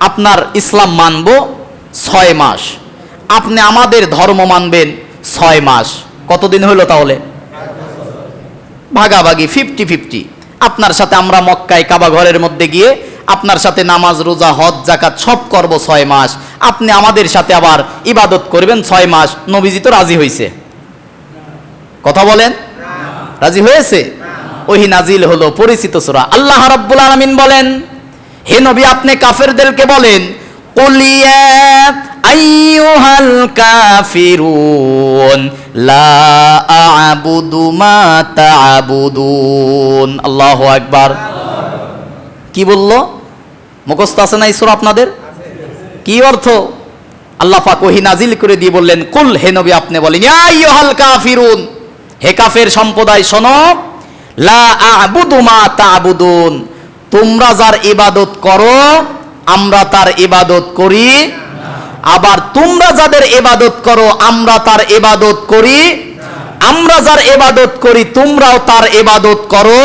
আপনার ইসলাম মানব 6 মাস, আপনি আমাদের ধর্ম মানবেন 6 মাস। কতদিন হইল তাহলে? ভাগাভাগি, 50-50। আপনার সাথে আমরা মক্কায় কাবা ঘরের মধ্যে গিয়ে আপনার সাথে নামাজ, রোজা, হজ, যাকাত সব করব 6 মাস, আপনি আমাদের সাথে আবার ইবাদত করবেন 6 মাস। নবীজি তো রাজি হয়েছে। কথা বলেন, রাজি হয়েছে? ওহি নাজিল হলো পরিচিত সূরা। আল্লাহ রাব্বুল আলামিন বলেন, হে নবী আপনি কাফেরদেরকে বলেন, কুল ইয়া আইয়ুহাল কাফিরুন লা আ'বুদু মা তা'বুদুন। আল্লাহু আকবার। কি বললো? মুখস্থ আছে না এই সূরা আপনাদের? কি অর্থ? আল্লাহ পাক ওহী নাজিল করে দিয়ে বললেন, কুল, হে নবী আপনি বলেন, ইয়া আইয়ুহাল কাফিরুন, হে কাফের সম্প্রদায় শোনো, লা আ'বুদু মা তা'বুদুন, তোমরা যার ইবাদত করো আমরা তার ইবাদত করি, আবার তোমরা যাদের ইবাদত করো আমরা তার ইবাদত করি, আমরা যার ইবাদত করি তোমরাও তার ইবাদত করো।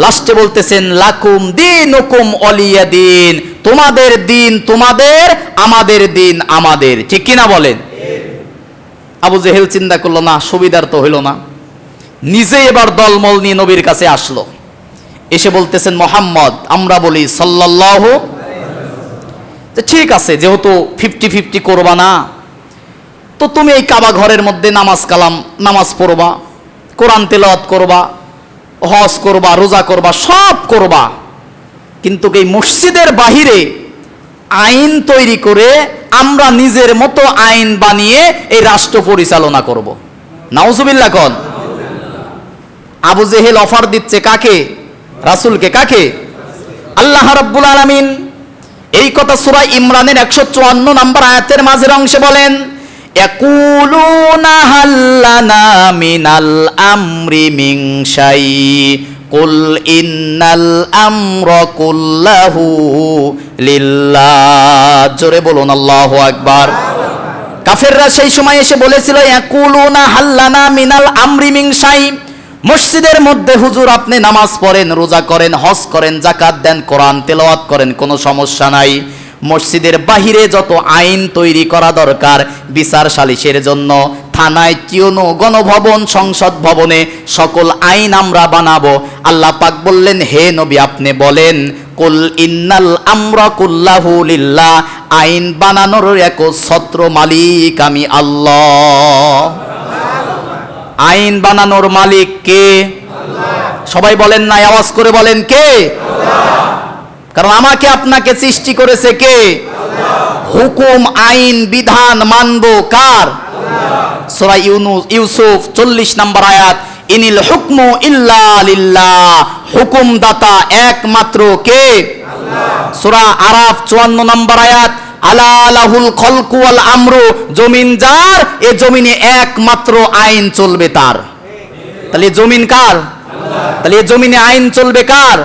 লাস্টে বলতেছেন, লাকুম দীনুকুম ওয়ালিয়া দীন, তোমাদের দিন তোমাদের, আমাদের দিন আমাদের। ঠিক কিনা বলেন? আবু জেহেল চিন্তা করলো, না, সুবিধার তো হইল না, নিজে এবার দলমল নিয়ে নবীর কাছে আসলো। এসে বলতেছেন, মোহাম্মদ, আমরা বলি সাল্লাল্লাহু, ঠিক আছে, যেহেতু 50-50 করবা না, তো তুমি এই কাবা ঘরের মধ্যে নামাজ পড়বা, কোরআন তেলাওয়াত করবা, হজ করবা, রোজা করবা, সব করবা, কিন্তু এই মসজিদের বাহিরে আইন তৈরি করে আমরা নিজের মতো আইন বানিয়ে এই রাষ্ট্র পরিচালনা করব। নাউজুবিল্লাহ কোন আবু জেহেল অফার দিচ্ছে কাকে? রাসূলকে। কাকে? আল্লাহ রাব্বুল আলামিন এই কথা সূরা ইমরানের 154 নম্বর আয়াতের মাঝের অংশে বলেন, ইয়াকুলুনা হাল্লানা মিনাল আমরি মিন শাই কুল ইন্নাল আমরা কুল্লাহু লিল্লাহ। জোরে বলুন আল্লাহু আকবার। কাফেররা সেই সময় এসে বলেছিল, ইয়াকুলুনা হাল্লানা মিনাল আমরি মিন শাই, মসজিদের মধ্যে হুজুর আপনি নামাজ পড়েন, রোজা করেন, হজ করেন, যাকাত দেন, কোরআন তেলাওয়াত করেন, কোনো সমস্যা নাই। মসজিদের বাহিরে যত আইন তৈরি করা দরকার বিচার সালিশের জন্য, থানায়, টিউনো, গণভবন, সংসদ ভবনে সকল আইন আমরা বানাবো। আল্লাহ পাক বললেন, হে নবী আপনি বলেন, কুল ইন্নাল আমরা কুল্লাহু লিল্লাহ, আইন বানানোর একচ্ছত্র মালিক আমি আল্লাহ। আইন বানানোর মালিক কে? সবাই বলেন না, আওয়াজ করে বলেন কে? কারণ আমাকে আপনাকে সৃষ্টি করেছে কে? হুকুম, আইন, বিধান মানবো কার? সূরা ইউসুফ 40 নম্বর আয়াত, ইনিল হুকমু ইল্লা লিল্লাহ, হুকুম দাতা একমাত্র কে? সূরা আরাফ 54 নম্বর আয়াত, আলা লাহুল খলকু ওয়াল আমরু, জমিন যার, এ জমিনে একমাত্র আইন চলবে তার। তাহলে জমিন কার? তাহলে জমিনে আইন চলবে কার?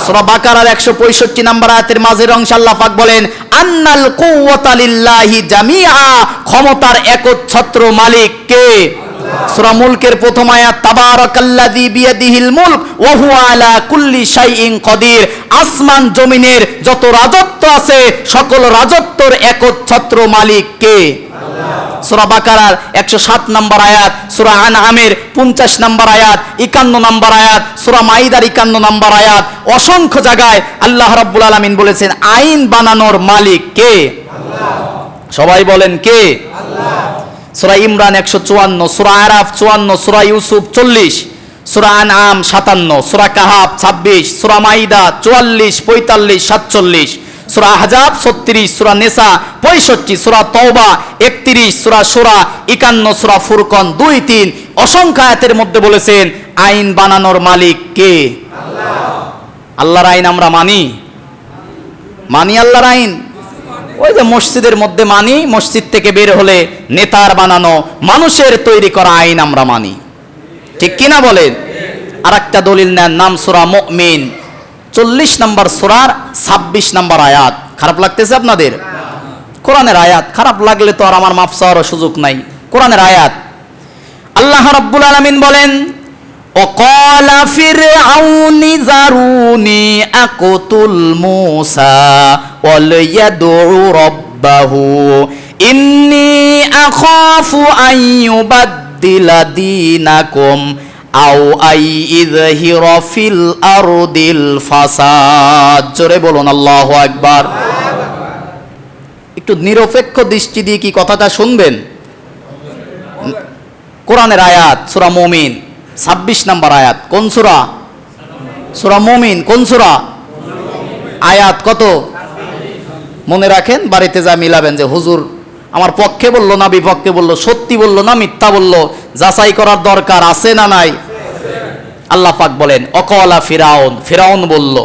সূরা বাকারার 165 নম্বর আয়াতের মাঝের অংশে আল্লাহ পাক বলেন, আন্নাল কুওয়াতা লিল্লাহি জামিআ, ক্ষমতার একচ্ছত্র মালিক কে? সূরা মুলকের প্রথম আয়াত, তাবারাকাল্লাযী বিয়াদিহিল মুলক ওয়া হুয়া আলা কুল্লি শাইইন কদির, আসমান জমিনের যত রাজত্ব আছে সকল রাজত্বর একচ্ছত্র মালিক কে? সূরা বাকারার 107 নম্বর আয়াত, সূরা আনআমের 50 নম্বর আয়াত, 51 নম্বর আয়াত, সূরা মাইদার 51 নম্বর আয়াত, অসংখ্য জায়গায় আল্লাহ রাব্বুল আলামিন বলেছেন আইন বানানোর মালিক কে? সবাই বলেন কে? সূরা ইমরান 154, সূরা আরাফ 54, সূরা ইউসুফ 40, সূরা আনআম 57, সূরা কাহাফ 26, সূরা মাইদা 44, 45, 47, সূরা আহজাব 36, সূরা নিসা 65, সূরা তওবা 31, সূরা শূরা 51, সূরা ফুরকান 2, 3, অসংখ্য আয়াতের মধ্যে বলেছেন আইন বানানোর মালিক কে? আল্লাহ। আল্লাহর আইন আমরা মানি? মানি আল্লাহর আইন? ওই যে মসজিদের মধ্যে মানি, মসজিদ থেকে বের হলে নেতার বানানো মানুষের তৈরি করা আইন আমরা মানি, ঠিক কিনা বলেন? আর একটা দলিল নেন, নাম সূরা মুমিন 40 নম্বর সূরার 26 নম্বর আয়াত। খারাপ লাগতেছে আপনাদের? কোরআনের আয়াত, খারাপ লাগলে তো আর আমার মাফ চাওয়ার সুযোগ নাই। কোরআনের আয়াত, আল্লাহ রাব্বুল আলামিন বলেন, ওয়াকালা ফিরআউনি যারুনি আকুতুল মূসা ওয়াল ইয়াদউ রাব্বাহু ইন্নী আখাফু আন ইউবাদদিলা দীনাকুম আও আই ইযহিরা ফিল আরদিল ফাসাদ। জোরে বলুন আল্লাহু আকবার। একটু নিরপেক্ষ দৃষ্টি দিয়ে কি কথাটা শুনবেন? কোরআনের আয়াত, সূরা মুমিন 26 নম্বর আয়াত। কোন সূরা? সূরা মুমিন। কোন সূরা? আয়াত কত? মনে রাখেন, বাড়িতে যা মিলাবেন যে হুজুর আমার পক্ষে বললো না বিপক্ষে বললো, সত্যি বললো না মিথ্যা বললো, যাচাই করার দরকার আছে না নাই? আল্লাহ পাক বলেন, অকলা ফিরাউন, ফিরাউন বলল,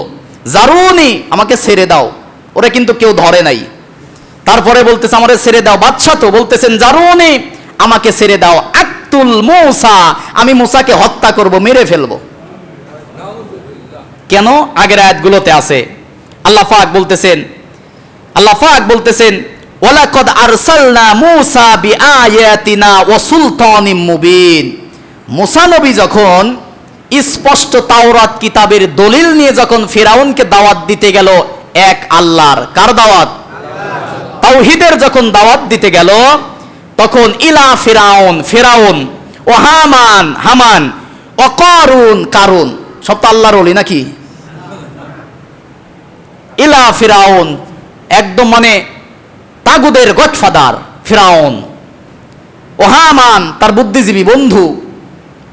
জারুনি, আমাকে ছেড়ে দাও। ওরা কিন্তু কেউ ধরে নাই। তারপরে বলতেছে আমারে ছেড়ে দাও। বাদশা তো বলতেছেন, জারুনি, আমাকে ছেড়ে দাও, আকতুল মূসা, আমি মূসাকে হত্যা করব, মেরে ফেলবো। কেন? আগের আয়াতগুলোতে আছে। আল্লাহ পাক বলতেছেন ওয়ালাকাদ আরসালনা মূসা বিআয়াতিনা ওয়া সুলতানিম মুবিন। মূসা নবী যখন স্পষ্ট তাওরাত কিতাবের দলিল নিয়ে যখন ফিরাউনকে দাওয়াত দিতে গেল এক আল্লাহর, কার দাওয়াত? তাওহীদের যখন দাওয়াত দিতে গেল, তখন ইলা ফিরাউন ও হামান ও কারুন, সব তো আল্লাহর ওলি নাকি? ইলা ফিরাউন, একদম মানে তাগুদের গডফাদার ফিরাউন, ও হামান তার বুদ্ধিজীবী বন্ধু,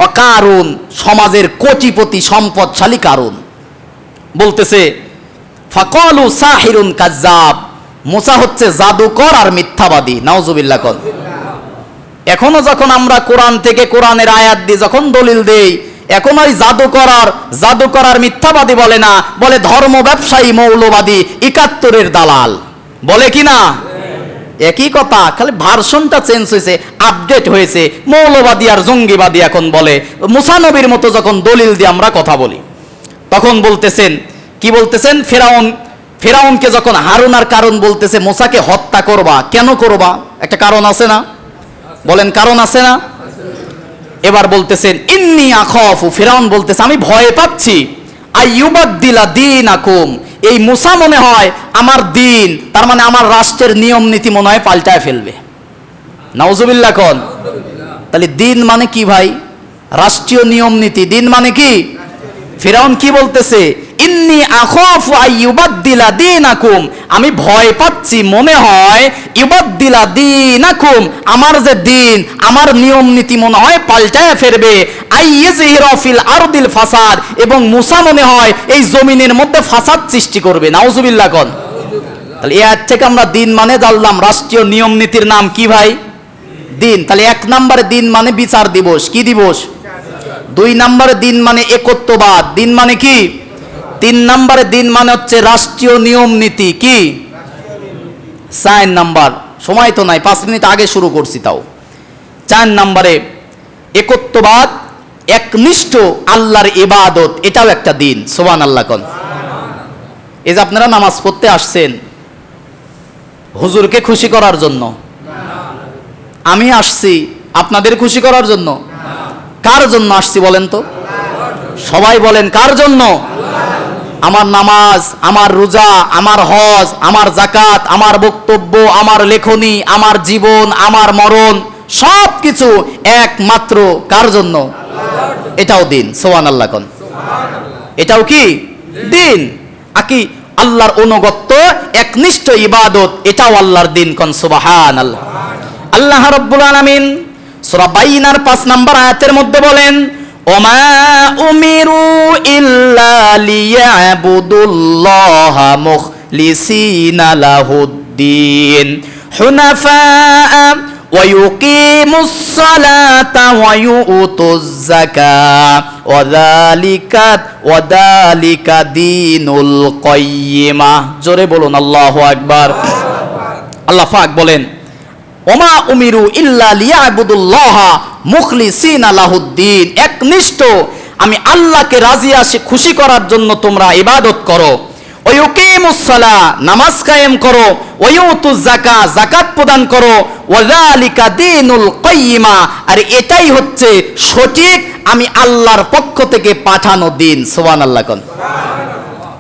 ও কারুন সমাজের কোটিপতি সম্পদশালী কারুন। বলতেছে ফাকালু সাহিরুন কাজ্জাব, মুসা হচ্ছে জাদুকর আর মিথ্যাবাদী। নাউজুবিল্লাহ কল। এখনো যখন আমরা কোরআন থেকে কোরআনের আয়াত দিয়ে যখন দলিল দেই, এখন ওই জাদু করার মিথ্যাবাদী বলে না, বলে ধর্ম ব্যবসায়ী মৌলবাদী 71-এর দালাল বলে কি না? একই কথা, খালি ভার্সনটা চেঞ্জ হয়েছে, আপডেট হয়েছে। মৌলবাদী আর জঙ্গিবাদী এখন বলে। মুসা নবীর মতো যখন দলিল দিয়ে আমরা কথা বলি, তখন বলতেছেন কি বলতেছেন? ফেরাউনকে যখন হারুন আর কারণ বলতেছে মুসাকে হত্যা করবা, কেন করবা? একটা কারণ আছে না? বলেন, কারণ আছে না? এবার বলতেছেন ইন্নী আখাফু, ফেরাউন বলতেছে আমি ভয় পাচ্ছি, আইয়ুবাদদিলা দীনাকুম, এই মুসা মনে হয় আমার দিন, তার মানে আমার রাষ্ট্রের নিয়ম নীতি মনে হয় পাল্টায় ফেলবে। নাউজুবিল্লাহ কোন? তাহলে দিন মানে কি ভাই? রাষ্ট্রীয় নিয়ম নীতি। দিন মানে কি? ফিরাউন কি বলতেছে? ইন্নী আখাফু আইয়ুবাদদিলা দীনাকুম, আমি ভয় পাচ্ছি মনে হয় ইউবাদদিলা দীনাকুম, আমার যে দিন, আমার নিয়ম নীতি মনে হয় পাল্টায় ফেলবে। আইয়াযহিরা ফিল আরদিল ফাসাদ, এবং মুসা মনে হয় এই জমিনের মধ্যে ফাসাদ সৃষ্টি করবে। নাউজুবিল্লাহ কোন? তাহলে এর থেকে আমরা দিন মানে জানলাম রাষ্ট্রীয় নিয়ম নীতির নাম কি ভাই? দিন। তাহলে 1 নম্বরে দিন মানে বিচার দিবস। কি দিবস? 2 নম্বরে দিন মানে একত্ববাদ। দিন মানে কি? 3 নম্বরে দিন মানে হচ্ছে রাষ্ট্রীয় নিয়ম নীতি। কি? 4 নম্বর, সময় তো নাই, 5 মিনিট আগে শুরু করছি তাও। 4 নম্বরে একত্ববাদ, একনিষ্ঠ আল্লাহর ইবাদত, এটাও একটা দিন। সুবহানাল্লাহ কোন? এই যে আপনারা নামাজ পড়তে আসছেন হুজুরকে খুশি করার জন্য, আমি আসছি আপনাদের খুশি করার জন্য। কার জন্য আসছি বলেন তো? সবাই বলেন, কার জন্য? আমার নামাজ, আমার রোজা, আমার হজ, আমার যাকাত, আমার বক্তব্য, আমার লেখনী, আমার জীবন, আমার মরণ, সব কিছু একমাত্র কার জন্য? এটাও দিন। সুবহানাল্লাহ কোন? এটাও কি দিন? আকি আল্লাহর অনুগত্য, একনিষ্ঠ ইবাদত, এটাও আল্লাহর দিন। কোন সুবহানাল্লাহ। আল্লাহ রাব্বুল আলামিন সূরা বাইনার 5 নম্বর আয়াতের মধ্যে বলেন, ওমা উমিরু ইল্লা লিয়াবুদুল্লাহা মুখলিসিনা লাহুদ্দিন হুনাফা ওয়া ইউকিমুস সালাতা ওয়া ইউতুজ যাকাতা ওয়া যালিকা দীনুল কাইয়্যিমা। জোরে বলুন আল্লাহু আকবার। আল্লাহ পাক বলেন, ওমা উমিরু ইল্লা লিয়াবুদুল্লাহা মুখলিসিনা লাহুদ্দিন, একনিষ্ঠ আমি আল্লাহকে রাজি আসি খুশি করার জন্য তোমরা ইবাদত করো। ওয়া ইউকিমুস সালাহ, নামাজ কায়েম করো। ওয়া ইউতুজ যাকাত, যাকাত প্রদান করো। ওয়া যালিকা দীনুল কাইয়্যিমা, আর এটাই হচ্ছে সঠিক আমি আল্লাহর পক্ষ থেকে পাঠানো দিন। সুবহানাল্লাহ কোন?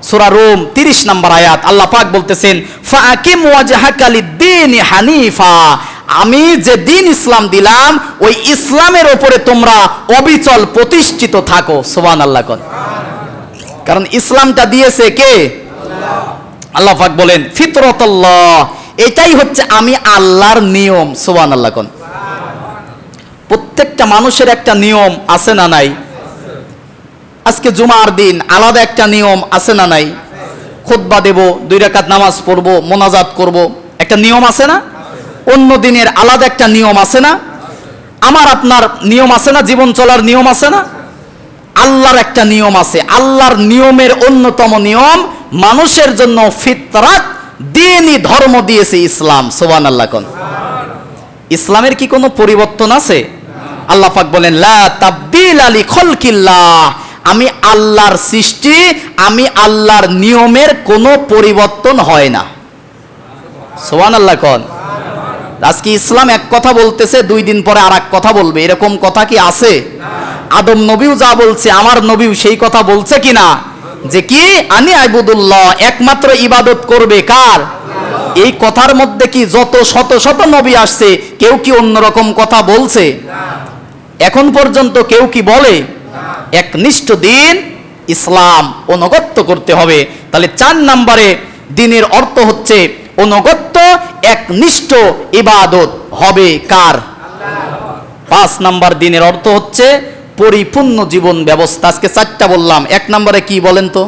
সূরা রুম 30 নম্বর আয়াত আল্লাহ পাক বলতেছেন, ফাআকিম ওয়াজহাকা লিদ-দীনি হানিফা, আমি যে দিন ইসলাম দিলাম ওই ইসলামের উপরে তোমরা অবিচল প্রতিষ্ঠিত থাকো। সুবহানাল্লাহ কোন? কারণ ইসলামটা দিয়েছে কে? আল্লাহ পাক বলেন ফিতরাতাল্লাহ, এটাই হচ্ছে আমি আল্লাহর নিয়ম। সুবহানাল্লাহ কোন? প্রত্যেকটা মানুষের একটা নিয়ম আছে না নাই? আজকে জুমার দিন আলাদা একটা নিয়ম আছে না নাই? খুতবা দেব, 2 রাকাত নামাজ পড়ব, মোনাজাত করব, একটা নিয়ম আছে না? অন্য দিনের আলাদা একটা নিয়ম আছে না? আমার আপনার নিয়ম আছে না? জীবন চলার নিয়ম আছে না? আল্লাহর একটা নিয়ম আছে। আল্লাহর নিয়মের অন্যতম নিয়ম মানুষের জন্য ফিতরাত, দ্বীনি ধর্ম দিয়েছে ইসলাম। সুবহানাল্লাহ কোন? ইসলামের কি কোনো পরিবর্তন আছে? আল্লাহ পাক বলেন, লা তাবদীলা লিখালকিল্লাহ, আমি আল্লাহর সৃষ্টি, আমি আল্লাহর নিয়মের কোনো পরিবর্তন হয় না। সুবহানাল্লাহ কোন? আজকে ইসলাম এক কথা বলতেছে, 2 দিন পরে আর এক কথা বলবে, এরকম কথা কি আছে? আদম নবীও যা বলছে আমার নবীও সেই কথা বলছে কিনা? যে কি আনি আইবুদুল্লাহ, একমাত্র ইবাদত করবে কার? এই কথার মধ্যে কি যত শত শত নবী আসছে কেউ কি অন্যরকম কথা বলছে? এখন পর্যন্ত কেউ কি বলে? একনিষ্ঠ দিন ইসলাম, অনুগত্য করতে হবে। তাহলে 4 নম্বরে দিনের অর্থ হচ্ছে অনুগত্য, একনিষ্ঠ ইবাদত হবে কার? 5 নম্বর দিনের অর্থ হচ্ছে পরিপূর্ণ জীবন ব্যবস্থা। আজকে 4টা বললাম। 1 নম্বরে কি বলেন তো?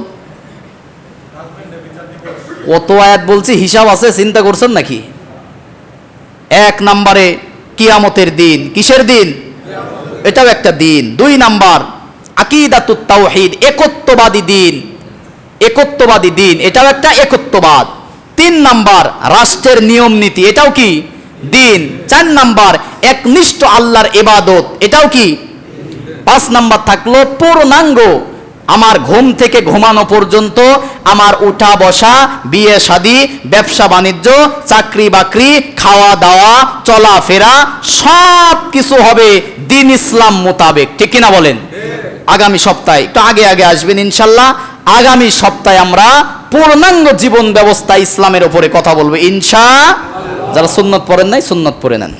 কত আয়াত বলছি, হিসাব আছে, চিন্তা করছেন নাকি? 1 নম্বরে কিয়ামতের দিন। কিসের দিন? এটাও একটা দিন। 2 নাম্বার আকীদাতুত তাওহীদ, একত্ববাদী দিন, একত্ববাদী দিন, এটাও একটা একত্ববাদ। 3 নাম্বার রাষ্ট্রের নিয়ম নীতি, এটাও কি দিন। 4 নাম্বার একনিষ্ঠ আল্লাহর ইবাদত, এটাও কি। 5 নাম্বার থাকলো পূর্ণাঙ্গ, আমার ঘুম থেকে ঘুমানো পর্যন্ত আমার উঠা বসা, বিয়ে শাদী, ব্যবসা বাণিজ্য, চাকরি বাকরি, খাওয়া দাওয়া, চলাফেরা সব কিছু হবে দিন ইসলাম মোতাবেক, ঠিক কিনা বলেন। আগামী সপ্তাহে একটু আগে আগে আসবেন ইনশাল্লাহ। আগামী সপ্তাহে আমরা পূর্ণাঙ্গ জীবন ব্যবস্থা ইসলামের উপরে কথা বলবো ইনশাআল্লাহ। যারা সুন্নত পড়েন নাই সুন্নত পড়ে নেন।